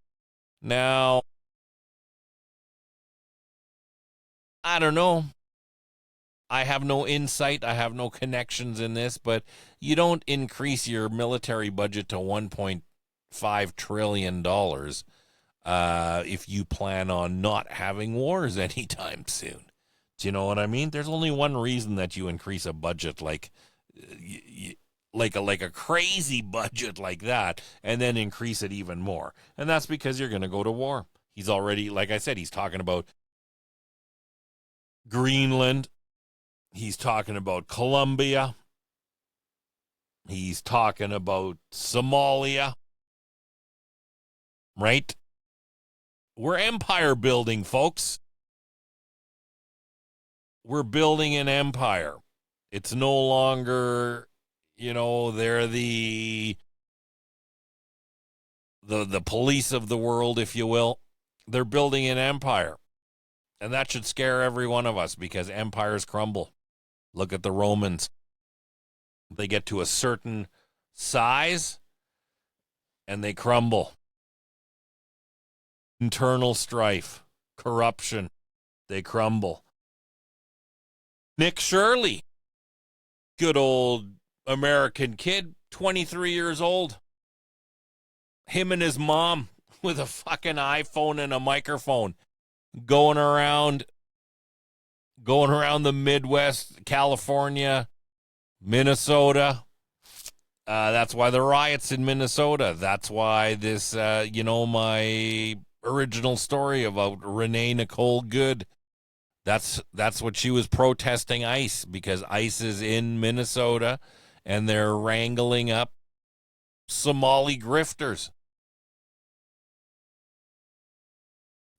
Now, I don't know. I have no insight. I have no connections in this, but you don't increase your military budget to $1.5 trillion if you plan on not having wars anytime soon. Do you know what I mean? There's only one reason that you increase a budget like a crazy budget like that and then increase it even more. And that's because you're going to go to war. He's already, like I said, he's talking about Greenland. He's talking about Colombia. He's talking about Somalia. Right? We're empire building, folks. We're building an empire. It's no longer, they're the police of the world, if you will. They're building an empire. And that should scare every one of us because empires crumble. Look at the Romans. They get to a certain size and they crumble. Internal strife, corruption, they crumble. Nick Shirley, good old American kid, 23 years old. Him and his mom with a fucking iPhone and a microphone going around the Midwest, California, Minnesota. That's why the riots in Minnesota. That's why this, my original story about Renee Nicole Good. That's what she was protesting ICE because ICE is in Minnesota and they're wrangling up Somali grifters.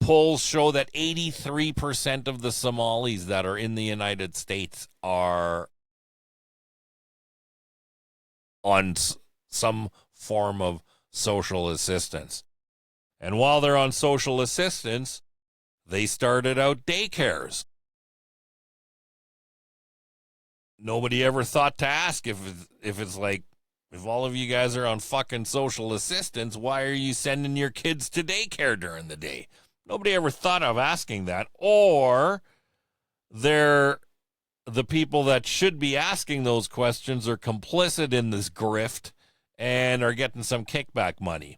Polls show that 83% of the Somalis that are in the United States are on some form of social assistance. And while they're on social assistance, they started out daycares. Nobody ever thought to ask if it's like, if all of you guys are on fucking social assistance, why are you sending your kids to daycare during the day? Nobody ever thought of asking that. Or the people that should be asking those questions are complicit in this grift and are getting some kickback money.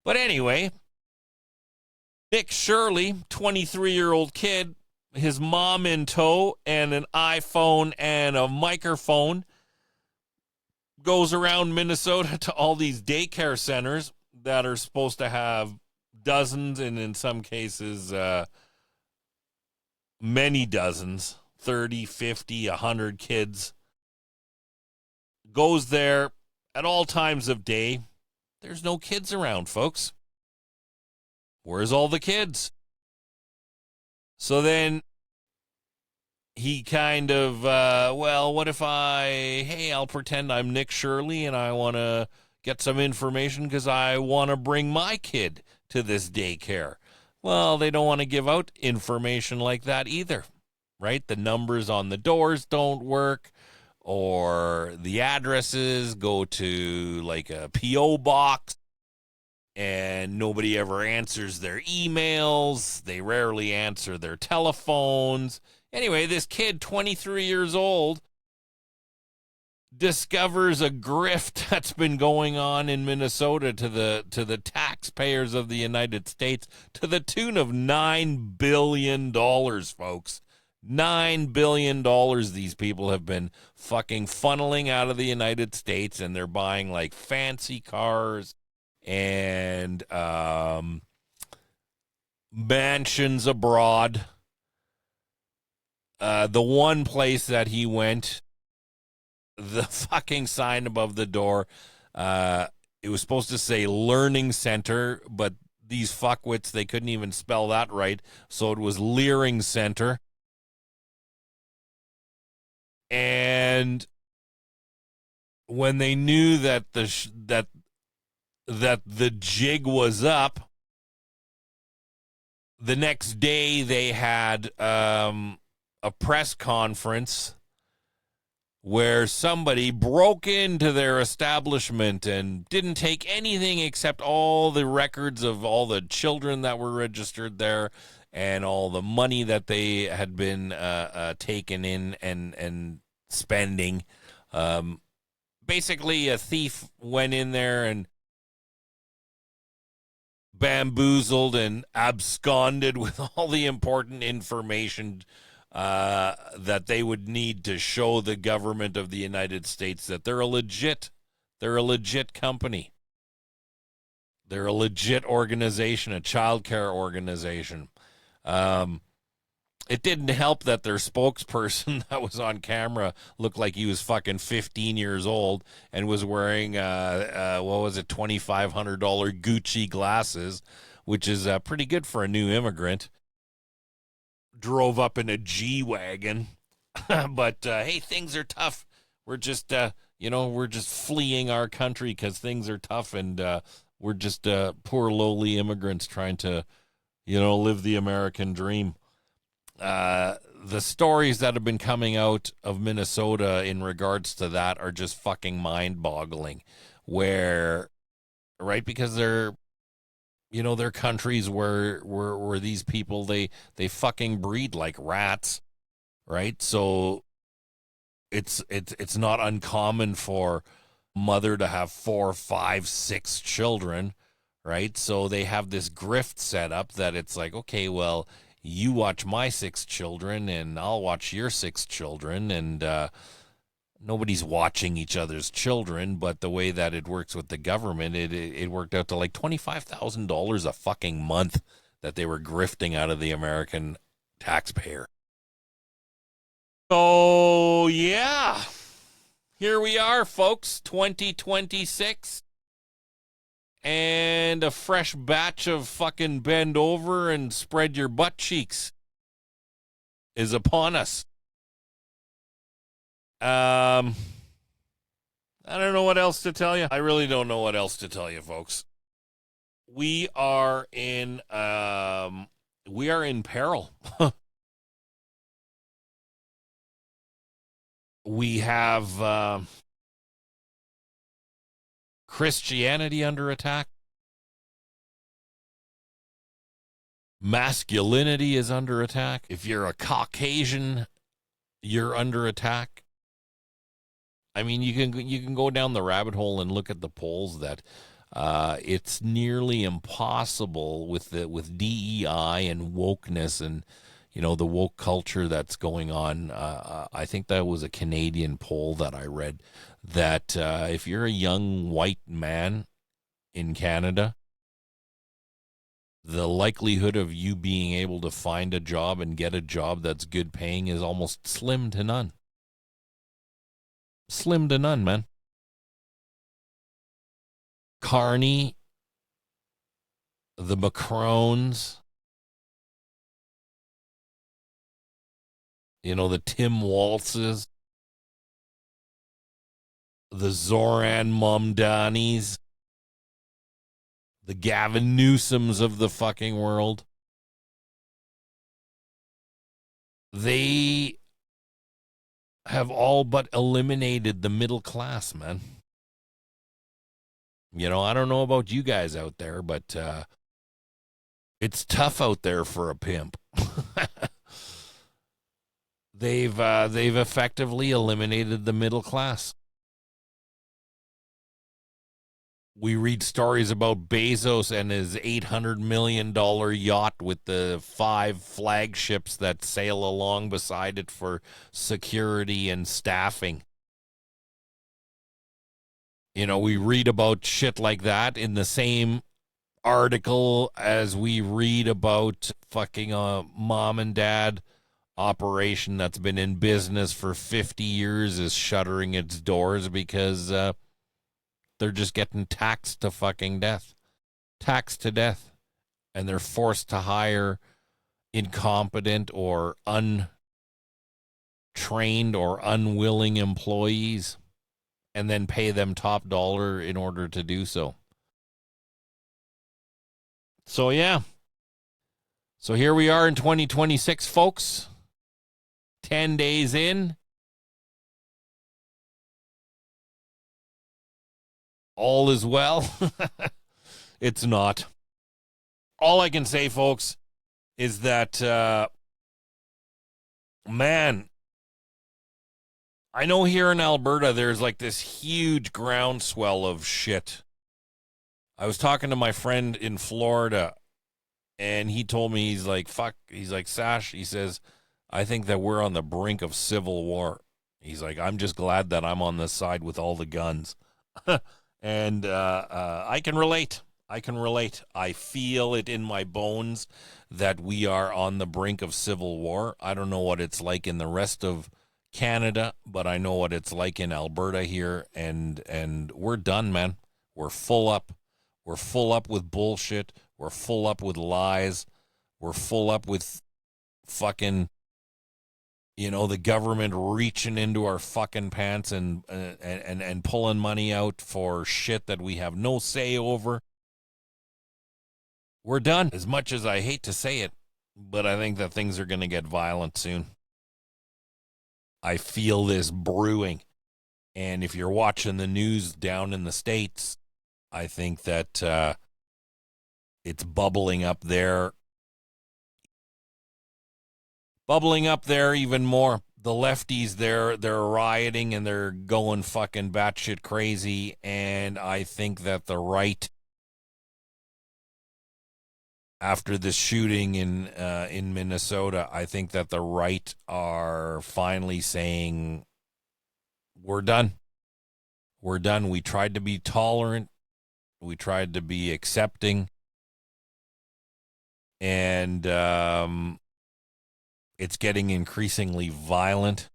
But anyway, Nick Shirley, 23-year-old kid, his mom in tow and an iPhone and a microphone, goes around Minnesota to all these daycare centers that are supposed to have dozens and in some cases many dozens, 30, 50, 100 kids. Goes there at all times of day. There's no kids around, folks. Where's all the kids? So then he kind of, what if I'll pretend I'm Nick Shirley and I want to get some information because I want to bring my kid to this daycare. Well, they don't want to give out information like that either, right? The numbers on the doors don't work, or the addresses go to like a P.O. box, and nobody ever answers their emails. They rarely answer their telephones. Anyway, this kid, 23 years old, discovers a grift that's been going on in Minnesota to the taxpayers of the United States to the tune of $9 billion, folks. $9 billion these people have been fucking funneling out of the United States, and they're buying like fancy cars and mansions abroad. The one place that he went, the fucking sign above the door, it was supposed to say Learning Center, but these fuckwits, they couldn't even spell that right, so it was Leering Center. And when they knew that the jig was up, the next day they had a press conference where somebody broke into their establishment and didn't take anything except all the records of all the children that were registered there and all the money that they had been taken in and spending. Basically, a thief went in there and bamboozled and absconded with all the important information that they would need to show the government of the United States that they're a legit company. They're a legit organization, a child care organization. It didn't help that their spokesperson that was on camera looked like he was fucking 15 years old and was wearing, what was it, $2,500 Gucci glasses, which is pretty good for a new immigrant. Drove up in a G-Wagon. But, hey, things are tough. We're just, we're just fleeing our country because things are tough, and we're just poor, lowly immigrants trying to, live the American dream. The stories that have been coming out of Minnesota in regards to that are just fucking mind-boggling. Where, right, because they're countries where these people they fucking breed like rats, right? So it's not uncommon for mother to have 4, 5, 6 children, right? So they have this grift set up that it's like, okay, well, you watch my 6 children and I'll watch your 6 children, and nobody's watching each other's children. But the way that it works with the government, it worked out to like $25,000 a fucking month that they were grifting out of the American taxpayer. So yeah, here we are, folks, 2026. And a fresh batch of fucking bend over and spread your butt cheeks is upon us. I don't know what else to tell you. I really don't know what else to tell you, folks. We are in peril. We have Christianity under attack. Masculinity is under attack. If you're a Caucasian, you're under attack. I mean, you can go down the rabbit hole and look at the polls that it's nearly impossible with DEI and wokeness and the woke culture that's going on. I think that was a Canadian poll that I read that if you're a young white man in Canada, the likelihood of you being able to find a job and get a job that's good paying is almost slim to none. Slim to none, man. Carney, the Macrones, the Tim Waltzes, the Zoran Mamdanis, the Gavin Newsoms of the fucking world. They have all but eliminated the middle class, man. I don't know about you guys out there, but it's tough out there for a pimp. They've effectively eliminated the middle class. We read stories about Bezos and his $800 million yacht with the 5 flagships that sail along beside it for security and staffing. We read about shit like that in the same article as we read about fucking mom and dad operation that's been in business for 50 years is shuttering its doors because they're just getting taxed to fucking death. Taxed to death. And they're forced to hire incompetent or trained or unwilling employees and then pay them top dollar in order to do so. So, yeah. So here we are in 2026, folks. 10 days in. All is well. It's not. All I can say, folks, is that, man, I know here in Alberta there's like this huge groundswell of shit. I was talking to my friend in Florida, and he told me, he's like, fuck, he's like, Sash, he says, I think that we're on the brink of civil war. He's like, I'm just glad that I'm on the side with all the guns. And I can relate. I can relate. I feel it in my bones that we are on the brink of civil war. I don't know what it's like in the rest of Canada, but I know what it's like in Alberta here, and we're done, man. We're full up. We're full up with bullshit. We're full up with lies. We're full up with fucking, the government reaching into our fucking pants and pulling money out for shit that we have no say over. We're done. As much as I hate to say it, but I think that things are going to get violent soon. I feel this brewing. And if you're watching the news down in the States, I think that it's bubbling up there. Bubbling up there even more. The lefties, they're rioting and they're going fucking batshit crazy. And I think that the right, after this shooting in Minnesota, I think that the right are finally saying, we're done. We're done. We tried to be tolerant. We tried to be accepting. And it's getting increasingly violent.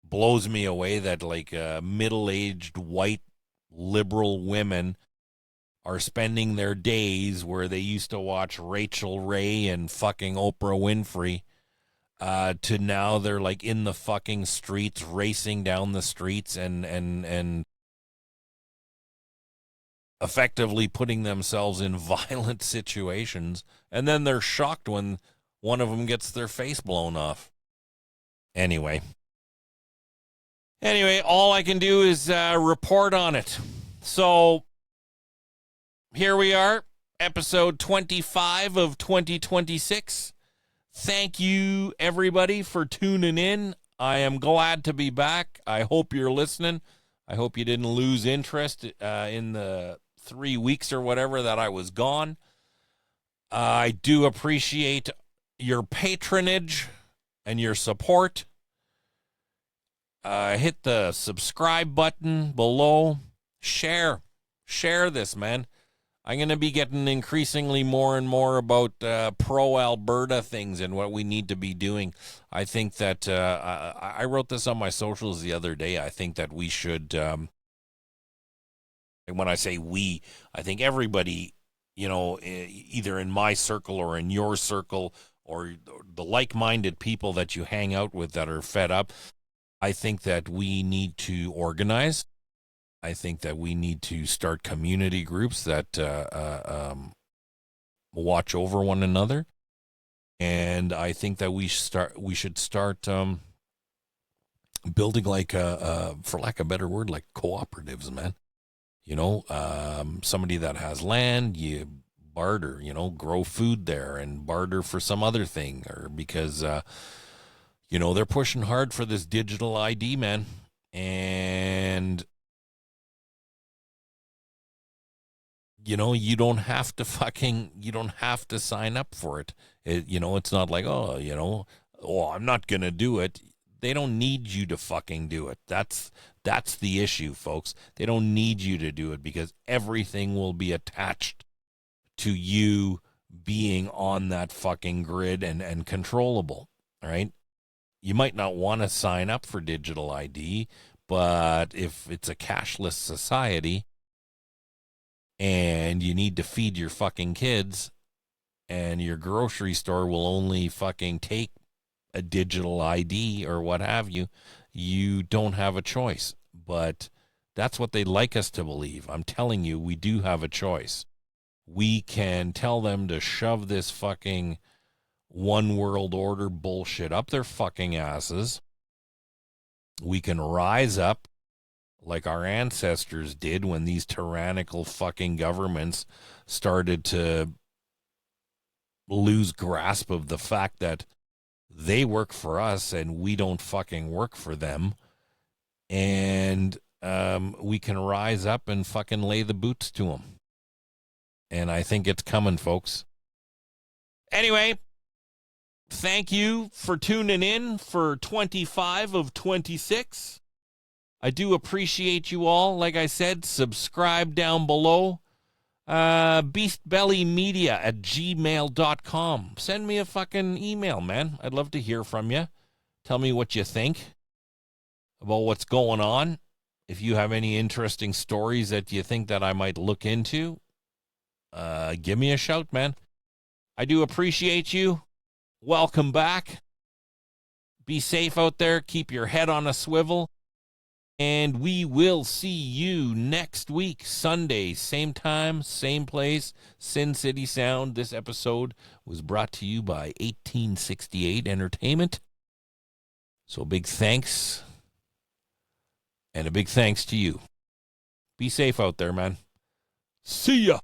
Blows me away that like middle-aged white liberal women are spending their days where they used to watch Rachel Ray and fucking Oprah Winfrey to now they're like in the fucking streets, racing down the streets and effectively putting themselves in violent situations. And then they're shocked when one of them gets their face blown off. Anyway, all I can do is report on it. So here we are, episode 25 of 2026. Thank you, everybody, for tuning in. I am glad to be back. I hope you're listening. I hope you didn't lose interest in the 3 weeks or whatever that I was gone. I do appreciate your patronage and your support. Hit the subscribe button below. Share this, man. I'm going to be getting increasingly more and more about pro-Alberta things and what we need to be doing. I think that I wrote this on my socials the other day. I think that we should, and when I say we, I think everybody, either in my circle or in your circle or the like-minded people that you hang out with that are fed up, I think that we need to organize. I think that we need to start community groups that watch over one another, and I think that we should start building like for lack of a better word, like cooperatives, man. Somebody that has land, you barter, grow food there and barter for some other thing, or because they're pushing hard for this digital ID, man, and you don't have to sign up for it. It's not like, I'm not going to do it. They don't need you to fucking do it. That's the issue, folks. They don't need you to do it because everything will be attached to you being on that fucking grid and controllable, right? You might not want to sign up for digital ID, but if it's a cashless society, and you need to feed your fucking kids, and your grocery store will only fucking take a digital ID or what have you, you don't have a choice. But that's what they'd like us to believe. I'm telling you, we do have a choice. We can tell them to shove this fucking one world order bullshit up their fucking asses. We can rise up like our ancestors did when these tyrannical fucking governments started to lose grasp of the fact that they work for us and we don't fucking work for them. And we can rise up and fucking lay the boots to them. And I think it's coming, folks. Anyway, thank you for tuning in for 25 of 26. I do appreciate you all. Like I said, subscribe down below. beastbellymedia@gmail.com. Send me a fucking email, man. I'd love to hear from you. Tell me what you think about what's going on. If you have any interesting stories that you think that I might look into, give me a shout, man. I do appreciate you. Welcome back. Be safe out there. Keep your head on a swivel. And we will see you next week, Sunday, same time, same place, Sin City Sound. This episode was brought to you by 1868 Entertainment. So a big thanks. And a big thanks to you. Be safe out there, man. See ya.